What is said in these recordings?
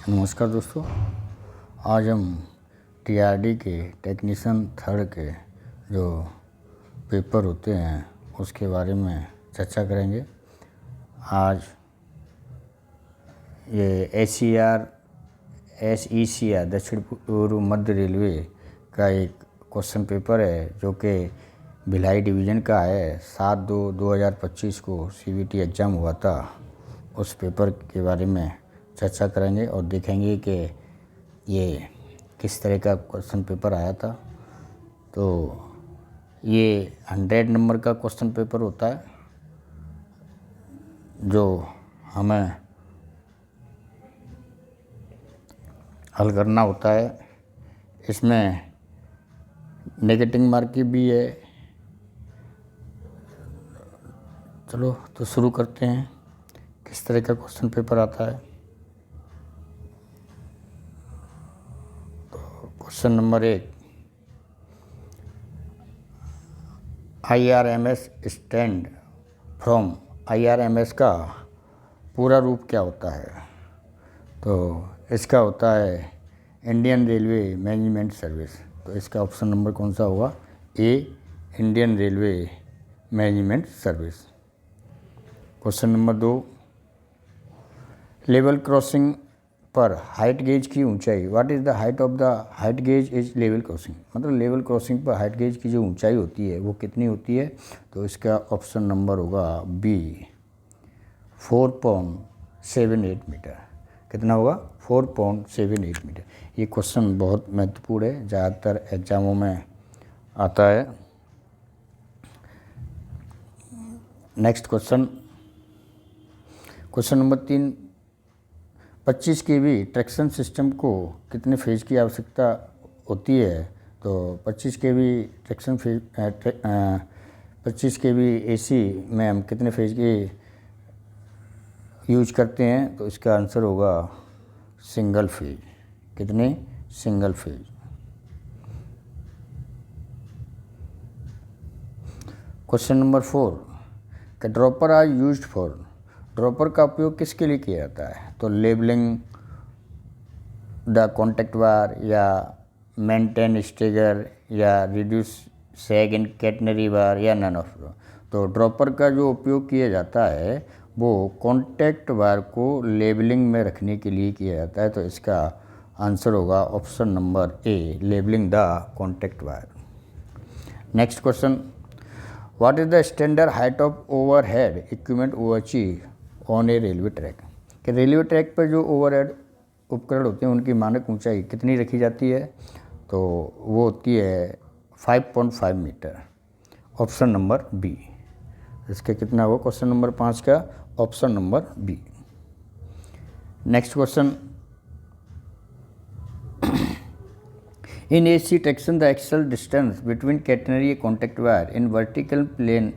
नमस्कार दोस्तों, आज हम टीआरडी के टेक्नीशियन थर्ड के जो पेपर होते हैं उसके बारे में चर्चा करेंगे। आज ये एसईसीआर दक्षिण पूर्व मध्य रेलवे का एक क्वेश्चन पेपर है जो कि भिलाई डिवीज़न का है। 7/2/2025 को सीबीटी एग्ज़ाम हुआ था। उस पेपर के बारे में चर्चा करेंगे और देखेंगे कि ये किस तरह का क्वेश्चन पेपर आया था। तो ये 100 नंबर का क्वेश्चन पेपर होता है जो हमें हल करना होता है। इसमें नेगेटिव मार्क की भी है। चलो तो शुरू करते हैं किस तरह का क्वेश्चन पेपर आता है। Question number 1, IRMS stand from. IRMS का पूरा रूप क्या होता है? तो इसका होता है इंडियन रेलवे मैनेजमेंट सर्विस। तो इसका ऑप्शन नंबर कौन सा होगा? A, Indian railway management service. Question number 2, level crossing पर हाइट गेज की ऊंचाई। What is the height of the height gauge is level crossing. मतलब लेवल क्रॉसिंग पर हाइट गेज की जो ऊंचाई होती है वो कितनी होती है? तो इसका ऑप्शन नंबर होगा बी, 4.78 मीटर। कितना होगा? 4.78 मीटर। ये क्वेश्चन बहुत महत्वपूर्ण है, ज़्यादातर एग्जामों में आता है। Next question number 3, 25 kV traction system को कितने फेज की आवश्यकता होती है? तो 25 kV ट्रैक्शन 25 kV AC में हम कितने फेज की यूज करते हैं? तो इसका आंसर होगा सिंगल फेज। कितने? Single phase. क्वेश्चन नंबर 4, कि dropper are used for. Dropper का उपयोग किसके लिए किया जाता है? तो लेबलिंग द कॉन्टैक्ट वायर या मेंटेन स्टेगर या reduce sag in catenary wire या नन ऑफ। तो ड्रॉपर का जो उपयोग किया जाता है वो कॉन्टैक्ट वायर को लेबलिंग में रखने के लिए किया जाता है। तो इसका आंसर होगा option number A, labelling the contact wire. Next question, what is the standard height of overhead equipment achieve on A railway track. कि रेलवे ट्रैक पर जो ओवरहेड उपकरण होते हैं उनकी मानक ऊंचाई कितनी रखी जाती है? तो वो होती है 5.5 मीटर। Option number B. इसका कितना होगा? क्वेश्चन नंबर 5 का option number B. Next question, in AC traction the axial distance between catenary contact wire in vertical plane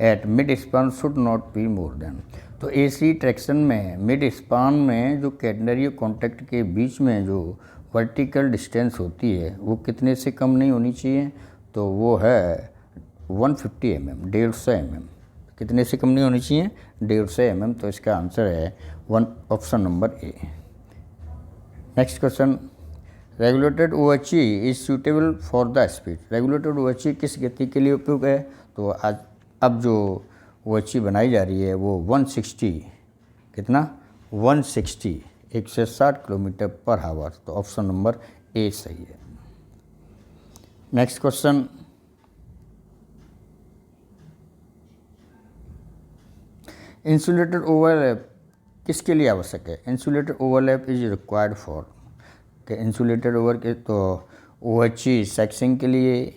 at mid span should not be more than. तो AC traction में mid span में जो catenary contact के बीच में जो vertical distance होती है वो कितने से कम नहीं होनी चाहिए? तो वो है 150 mm, 150 mm। कितने से कम नहीं होनी चाहिए? 150 mm। तो इसका आंसर है option number A. Next question, regulated OHE is suitable for the speed. Regulated OHE किस गति के लिए उपयोग है? तो आज अब जो OHE बनाई जा रही है वो 160, कितना? 160, 160 किलोमीटर पर आवर। तो ऑप्शन नंबर ए सही है। नेक्स्ट क्वेश्चन, इंसुलेटेड ओवरलैप किसके लिए आवश्यक है? Insulated overlap is required for. कि इंसुलेटेड ओवर के तो OHE सेक्शन के लिए,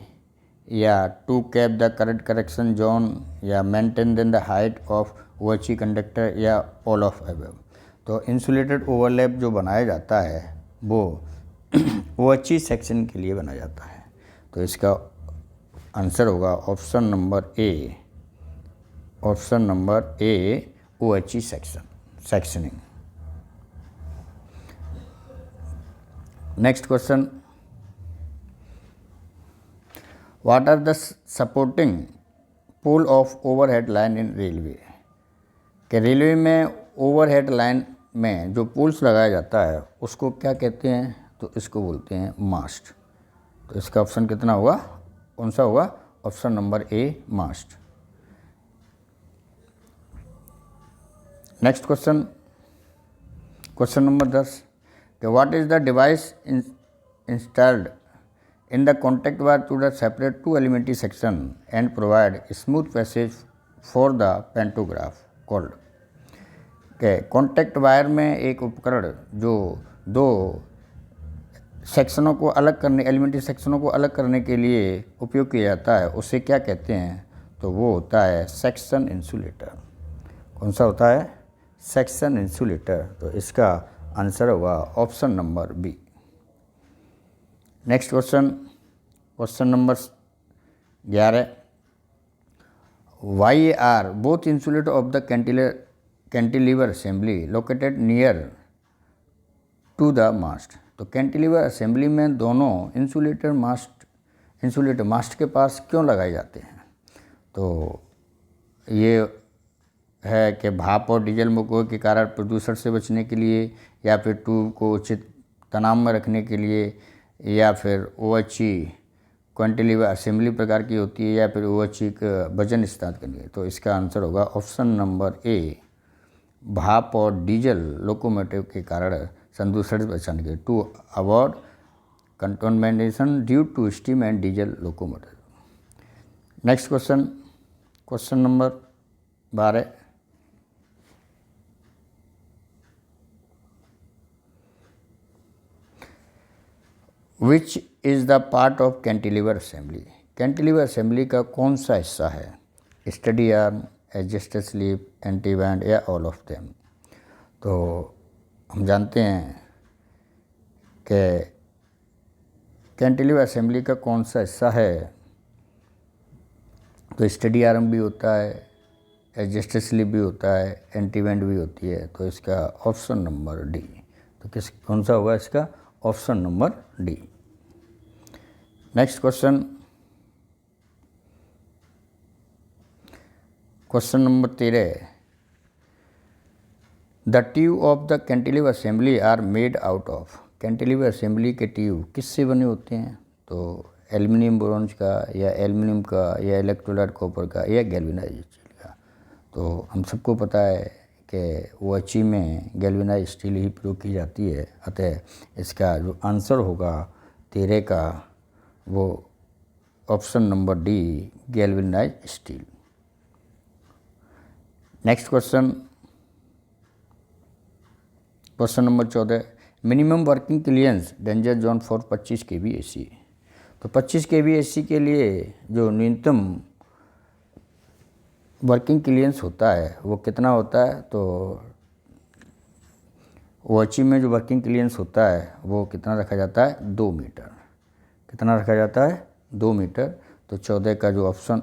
या to cap the current correction zone, या maintain then the height of OHE conductor, या ऑल ऑफ अबव। तो इंसुलेटेड ओवरलैप जो बनाया जाता है वो OHE सेक्शन के लिए बनाया जाता है। तो इसका आंसर होगा option number A, option number A, OHE sectioning. Next question, what are the supporting pole of overhead line in railway. कि रेलवे में ओवरहेड लाइन में जो पोल्स लगाया जाता है उसको क्या कहते हैं? तो इसको बोलते हैं मास्ट। तो इसका ऑप्शन कितना हुआ? कौन सा हुआ? Option number A, mast. Next question, question number 10 कि what is the device installed in the contact wire to the separate two elementary section and provide smooth passage for the pantograph called? के contact wire में एक उपकरण जो दो सेक्शनों को अलग करने, एलिमेंट्री सेक्शनों को अलग करने के लिए उपयोग किया जाता है, उसे क्या कहते हैं? तो वो होता है सेक्शन इंसुलेटर। कौन सा होता है? Section insulator. तो इसका आंसर होगा option number B. Next question, question number 11 why are both insulator of the cantilever assembly located near to the mast. तो कैंटिलीवर असेंबली में दोनों इंसुलेटर मास्ट के पास क्यों लगाए जाते हैं? तो ये है कि भाप और डीजल मुकों के कारण प्रदूषण से बचने के लिए, या फिर ट्यूब को उचित तनाव में रखने के लिए, या फिर OHE कैंटिलीवर असेंबली प्रकार की होती है, या फिर OHE का वजन स्थापित करने के लिए। तो इसका आंसर होगा ऑप्शन नंबर ए, भाप और डीजल लोकोमोटिव के कारण संदूषण से बचाने के लिए, to avoid contamination due to steam and diesel locomotive. Next question, question number 12 which is the part of cantilever assembly? Cantilever assembly का कौन सा हिस्सा है? Steady arm, adjuster sleeve, anti band, या ऑल ऑफ देम? तो हम जानते हैं कि कैंटिलीवर असेंबली का कौन सा हिस्सा है? तो स्टडी आर्म भी होता है, एडजस्टर स्लीप भी होता है, एंटी बैंड भी होती है। तो इसका ऑप्शन नंबर डी। तो कौन सा होगा इसका? Option number D. Next question, question number 13 the tube of the cantilever assembly are made out of. Cantilever assembly के ट्यूब किससे बने होते हैं? तो एल्युमिनियम ब्रोंज का, या एल्युमिनियम का, या इलेक्ट्रोलाइट कॉपर का, या गैल्वेनाइज्ड स्टील का? तो हम सबको पता है कि OHE में गैल्वेनाइज्ड स्टील ही प्रयोग की जाती है। अतः इसका जो आंसर होगा 13 का वो option number D, galvanised steel. Next question, question number 14 minimum working clearance danger zone for 25 kV AC। तो 25 kV AC के लिए जो न्यूनतम वर्किंग क्लियरेंस होता है वो कितना होता है? तो OHE में जो वर्किंग क्लियरेंस होता है वो कितना रखा जाता है? 2 मीटर। कितना रखा जाता है? 2 मीटर। तो 14 का जो ऑप्शन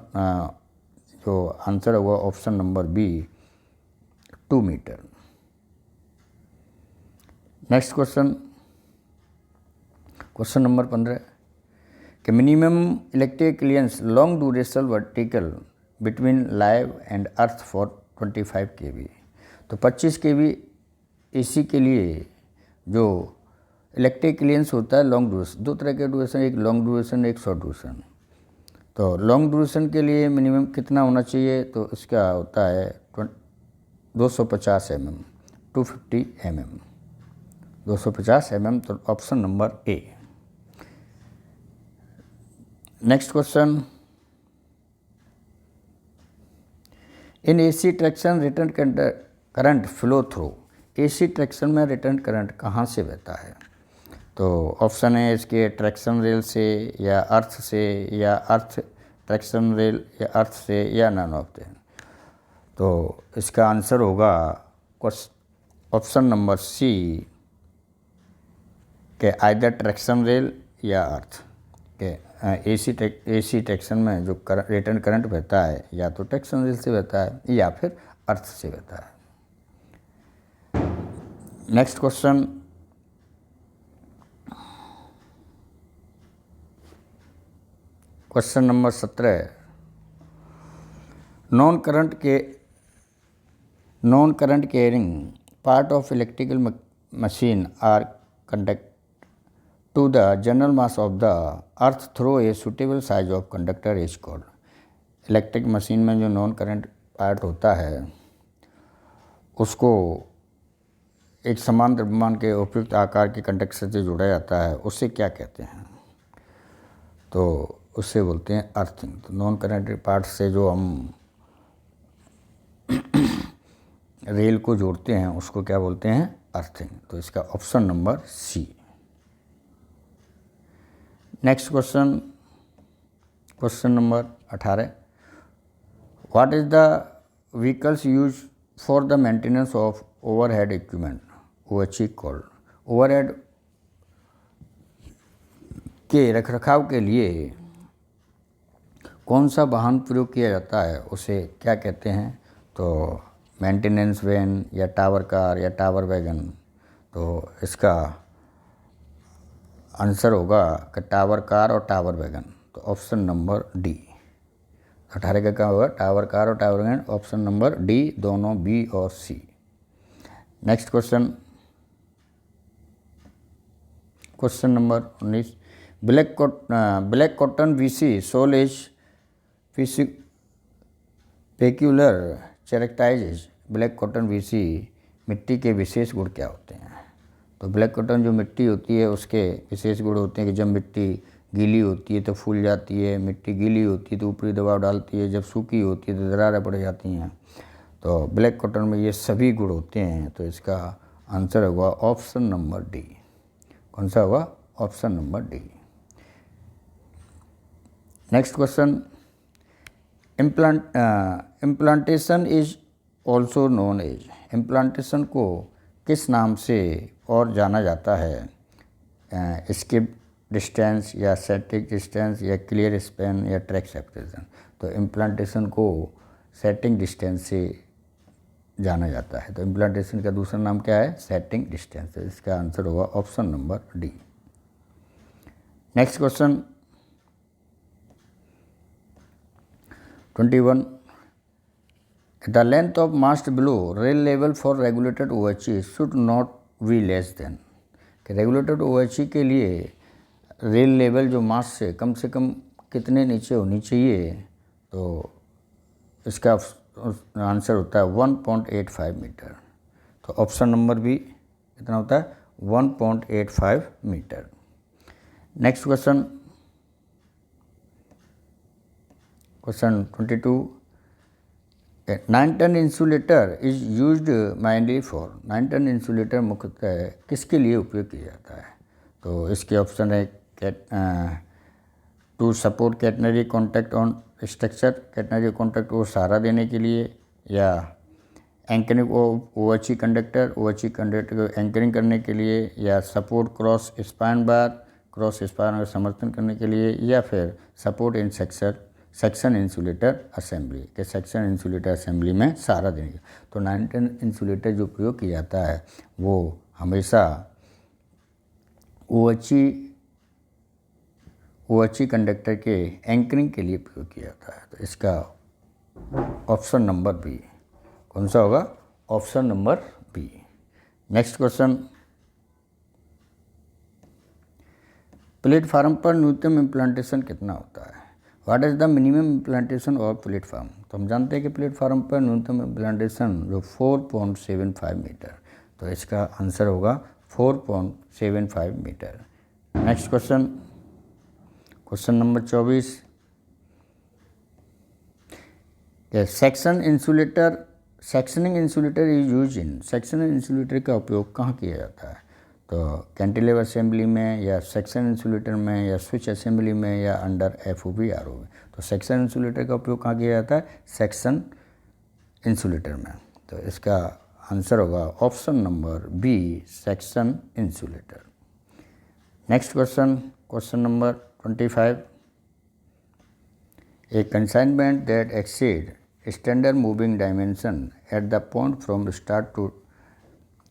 जो आंसर होगा option number B, 2 metre. Next question, question number 15 कि minimum electric clearance long duration vertical between live and earth for 25 kV। तो 25 kV AC के लिए जो इलेक्ट्रिक क्लियरेंस होता है लॉन्ग ड्यूरेशन, दो तरह के ड्यूरेशन, एक लॉन्ग ड्यूरेशन, एक शॉर्ट ड्यूरेशन। तो लॉन्ग ड्यूरेशन के लिए मिनिमम कितना होना चाहिए? तो इसका होता है 250 mm, 250 mm, 250 mm। तो option number A. Next question, in AC traction return current flow through. AC traction में रिटर्न करंट कहाँ से बहता है? तो ऑप्शन है इसके ट्रैक्शन रेल से, या अर्थ से, या अर्थ ट्रैक्शन रेल, या अर्थ से, या नन ऑफ देम। तो इसका आंसर होगा ऑप्शन नंबर सी के आइदर ट्रैक्शन रेल या अर्थ के। AC ट्रैक्शन में जो रिटर्न करंट बहता है या तो ट्रैक्शन रेल से बहता है या फिर अर्थ से बहता है। Next question, question number 17 non current carrying part of electrical machine are conduct to the general mass of the earth through a suitable size of conductor is called. Electric machine में जो नॉन करंट पार्ट होता है उसको एक समान द्रव्यमान के उपयुक्त आकार के कंडक्टर से जोड़ा जाता है, उससे क्या कहते हैं? तो उससे बोलते हैं अर्थिंग। तो नॉन करंट पार्ट से जो हम रेल को जोड़ते हैं उसको क्या बोलते हैं? अर्थिंग। तो इसका option number C. Next question, question number 18, what is the vehicles use for the maintenance of overhead equipment OHE called? Overhead के रखरखाव के लिए कौन सा वाहन प्रयोग किया जाता है, उसे क्या कहते हैं? तो मेंटेनेंस वैन या टावर कार या टावर वैगन। तो इसका आंसर होगा कि टावर कार और टावर वैगन। तो ऑप्शन नंबर डी। 18 का क्या होगा? टावर कार और tower wagon. Option number D, दोनों बी और C. Next question, question number 19, black cotton VC soil has peculiar characterizes. Black cotton VC मिट्टी के विशेष गुण क्या होते हैं? तो ब्लैक कॉटन जो मिट्टी होती है उसके विशेष गुण होते हैं कि जब मिट्टी गीली होती है तो फूल जाती है, मिट्टी गीली होती है तो ऊपरी दबाव डालती है, जब सूखी होती है तो दरारें पड़ जाती हैं। तो ब्लैक कॉटन में ये सभी गुण होते हैं। तो इसका आंसर होगा ऑप्शन नंबर डी। कौन सा होगा? Option number D. Next question, implantation is also known as. Implantation को किस नाम से और जाना जाता है? स्किप डिस्टेंस या सेटिंग डिस्टेंस या क्लियर स्पैन या ट्रैक सेपरेशन। तो इम्प्लांटेशन को सेटिंग डिस्टेंस से जाना जाता है। तो इम्प्लांटेशन का दूसरा नाम क्या है? Setting distance. इसका आंसर होगा option number D. Next question 21, the length of mast below rail level for regulated OHE should not be less than. कि रेगुलेटेड OHE के लिए रेल लेवल जो मास्ट से कम कितने नीचे होनी चाहिए? तो इसका आंसर होता है 1.85 मीटर। तो ऑप्शन नंबर बी कितना होता है? 1.85 metre. Next question, question 22, 9 ton insulator is used mainly for. 9 ton insulator मुख्यतः किसके लिए उपयोग किया जाता है? तो इसके ऑप्शन है to support catenary contact on structure. Catenary contact को सहारा देने के लिए, या एंकरिंग OHE कंडक्टर को एंकरिंग करने के लिए, या support cross span bar cross span का समर्थन करने के लिए, या फिर support in section insulator assembly के सेक्शन इंसुलेटर असेंबली में सहारा देने के। तो 9 टन इंसुलेटर जो प्रयोग किया जाता है वो हमेशा OHE कंडक्टर के एंकरिंग के लिए प्रयोग किया जाता है। तो इसका ऑप्शन नंबर बी। कौन सा होगा? Option number B. Next question, platform पर न्यूनतम इम्प्लांटेशन कितना होता है? What is the minimum implantation of platform? तो हम जानते हैं कि प्लेटफार्म पर न्यूनतम इम्प्लांटेशन जो 4.75 मीटर। तो इसका आंसर होगा 4.75 metre. Next question, question number 24, sectioning insulator is use in. Sectioning insulator का उपयोग कहाँ किया जाता है? तो कैंटिलेवर असेंबली में, या सेक्शन इंसुलेटर में, या स्विच असेंबली में, या अंडर FOB RO में। तो सेक्शन इंसुलेटर का उपयोग कहाँ किया जाता है? सेक्शन इंसुलेटर में। तो इसका आंसर होगा option number B, section insulator. Next question, question number 25, a consignment that exceed standard moving dimension at the point from start to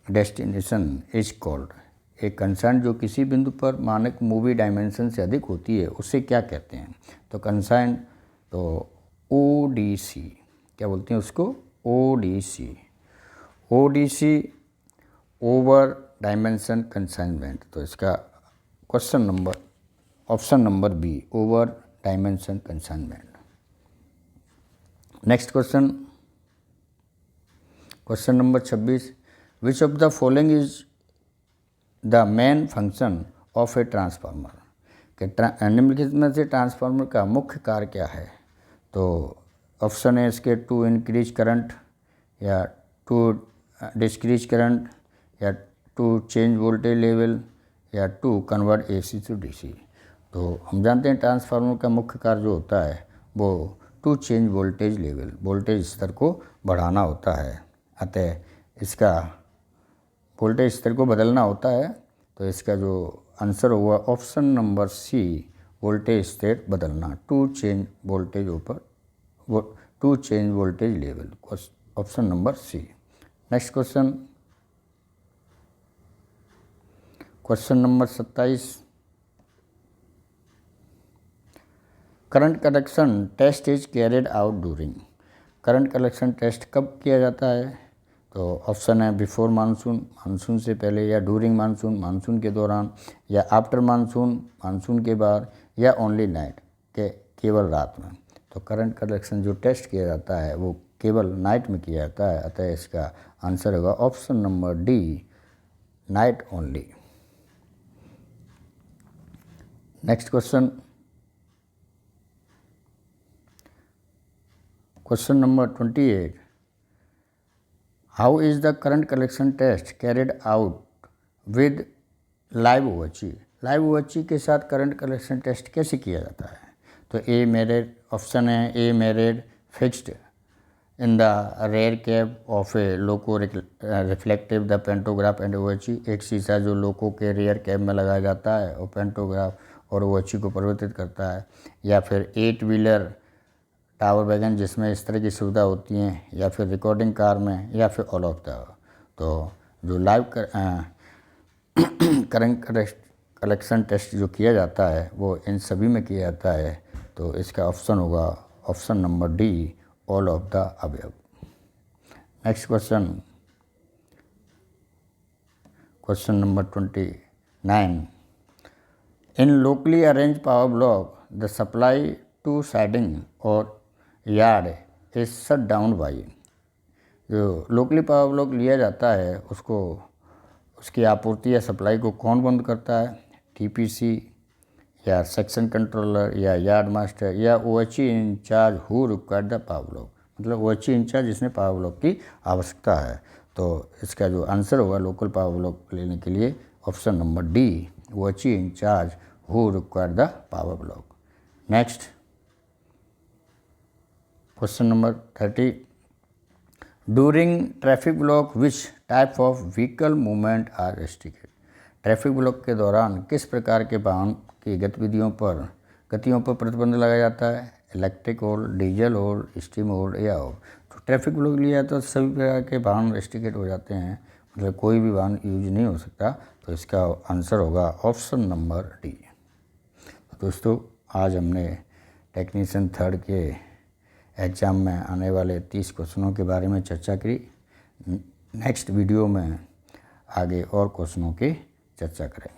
destination is called. एक कंसाइन जो किसी बिंदु पर मानक मूवी डायमेंशन से अधिक होती है उसे क्या कहते हैं? तो कंसाइन तो ODC। क्या बोलते हैं उसको? ODC over dimension consignment. तो इसका option number B, over dimension consignment. Next question number 26, which of the following is the main function of a transformer. कि निम्नलिखित में से ट्रांसफार्मर का मुख्य कार्य क्या है। तो ऑप्शन है इसके टू इंक्रीज करंट, या टू डिक्रीज करंट, या टू चेंज वोल्टेज लेवल, या to convert AC to DC. तो हम जानते हैं ट्रांसफार्मर का मुख्य कार्य जो होता है वो to change voltage level, voltage स्तर को बढ़ाना होता है। अतः इसका वोल्टेज स्तर को बदलना होता है। तो इसका जो आंसर होगा ऑप्शन नंबर सी, वोल्टेज स्तर बदलना, to change voltage level, option number C. Next question number 27, current collection test is carried out during. Current collection test कब किया जाता है। तो ऑप्शन है बिफोर मानसून, मानसून से पहले, या ड्यूरिंग मानसून, मानसून के दौरान, या आफ्टर मानसून, मानसून के बाद, या ओनली नाइट, के केवल रात में। तो करंट कलेक्शन जो टेस्ट किया जाता है वो केवल नाइट में किया जाता है। अतः इसका आंसर होगा option number D, night only. Next question number 28, how is the current collection test carried out with live OHE. Live OHE के साथ करंट कलेक्शन टेस्ट कैसे किया जाता है। तो ए मेरिड, ऑप्शन है a mirror fixed in the rear cap of a loco reflective the pantograph and OHE. एक शीशा जो लोको के रेयर कैप में लगाया जाता है और पेंटोग्राफ और ओएचई को परिवर्तित करता है। या फिर 8 व्हीलर टावर वैगन जिसमें इस तरह की सुविधा होती हैं, या फिर रिकॉर्डिंग कार में, या फिर ऑल ऑफ द। तो जो लाइव करंट कलेक्शन टेस्ट जो किया जाता है वो इन सभी में किया जाता है। तो इसका ऑप्शन होगा option number D, all of the above. Next question number 29, in locally arrange power block the supply to siding और yard is shut down by. जो लोकली पावर ब्लॉक लिया जाता है उसको, उसकी आपूर्ति या सप्लाई को कौन बंद करता है। टीपीसी, या सेक्शन कंट्रोलर, या यार्ड मास्टर, या OHE incharge who required the power block. मतलब ओएचई इंचार्ज जिसने पावर ब्लॉक की आवश्यकता है। तो इसका जो आंसर होगा लोकल पावर ब्लॉक लेने के लिए option number D, OHE incharge who required the power block. Next question number 30, during traffic block which type of vehicle movement are restricted. Traffic block के दौरान किस प्रकार के वाहन की गतियों पर प्रतिबंध लगाया जाता है। इलेक्ट्रिक हो, डीजल हो, स्टीम हो, या हो। तो ट्रैफिक ब्लॉक लिया तो सभी प्रकार के वाहन रेस्ट्रिक्टेड हो जाते हैं, मतलब कोई भी वाहन यूज नहीं हो सकता। तो इसका आंसर होगा ऑप्शन नंबर डी। तो दोस्तों आज हमने टेक्नीशियन थर्ड के एग्ज़ाम में आने वाले 30 क्वेश्चनों के बारे में चर्चा करी। नेक्स्ट वीडियो में आगे और क्वेश्चनों की चर्चा करें।